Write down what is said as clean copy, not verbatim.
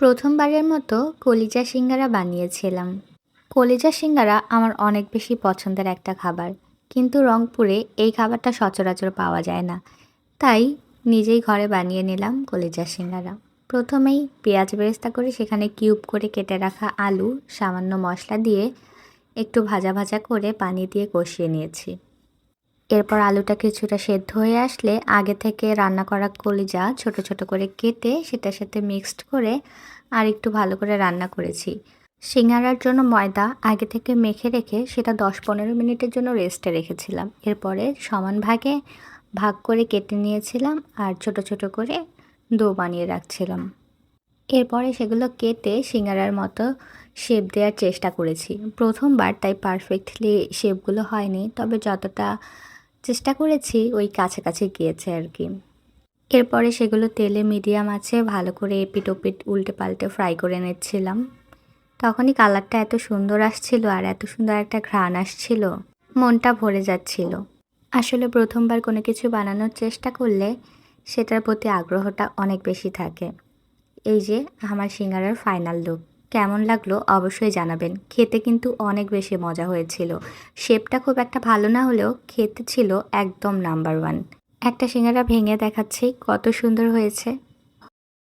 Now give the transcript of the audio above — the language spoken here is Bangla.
প্রথমবারের মতো কলিজা সিঙ্গারা বানিয়েছিলাম। কলিজা সিঙ্গারা আমার অনেক বেশি পছন্দের একটা খাবার। কিন্তু রংপুরে এই খাবারটা সচরাচর পাওয়া যায় না। তাই নিজেই ঘরে বানিয়ে নিলাম কলিজা সিঙ্গারা। প্রথমেই পেঁয়াজ বেরেস্তা করে সেখানে কিউব করে কেটে রাখা আলু সামান্য মশলা দিয়ে একটু ভাজা ভাজা করে পানি দিয়ে কষিয়ে নিয়েছি। এরপর আলুটা কিছুটা সেদ্ধ হয়ে আসলে আগে থেকে রান্না করা কলিজা ছোট ছোট করে কেটে সেটার সাথে মিক্সড করে আর একটু ভালো করে রান্না করেছি। সিঙ্গারার জন্য ময়দা আগে থেকে মেখে রেখে সেটা 10-15 মিনিটের জন্য রেস্টে রেখেছিলাম। এরপরে সমান ভাগে ভাগ করে কেটে নিয়েছিলাম আর ছোট ছোট করে ডো বানিয়ে রাখছিলাম। এরপরে সেগুলো কেটে সিঙ্গারার মতো শেপ দেওয়ার চেষ্টা করেছি। প্রথমবার তাই পারফেক্টলি শেপগুলো হয়নি, তবে যতটা চেষ্টা করেছি ওই কাছাকাছি গিয়েছে আর কি। এরপরে সেগুলো তেলে মিডিয়াম আঁচে ভালো করে এপিট ওপিট উল্টে পাল্টে ফ্রাই করে নিচ্ছিলাম। তখনই কালারটা এত সুন্দর আসছিল আর এত সুন্দর একটা ঘ্রাণ আসছিল, মনটা ভরে যাচ্ছিল। আসলে প্রথমবার কোনো কিছু বানানোর চেষ্টা করলে সেটার প্রতি আগ্রহটা অনেক বেশি থাকে। এই যে আমার সিঙ্গারার ফাইনাল লুক, কেমন লাগলো অবশ্যই জানাবেন। খেতে কিন্তু অনেক বেশি মজা হয়েছিল। শেপটা খুব একটা ভালো না হলেও খেতে ছিল একদম নাম্বার ওয়ান। একটা সিঙ্গারা ভেঙে দেখাচ্ছি কত সুন্দর হয়েছে।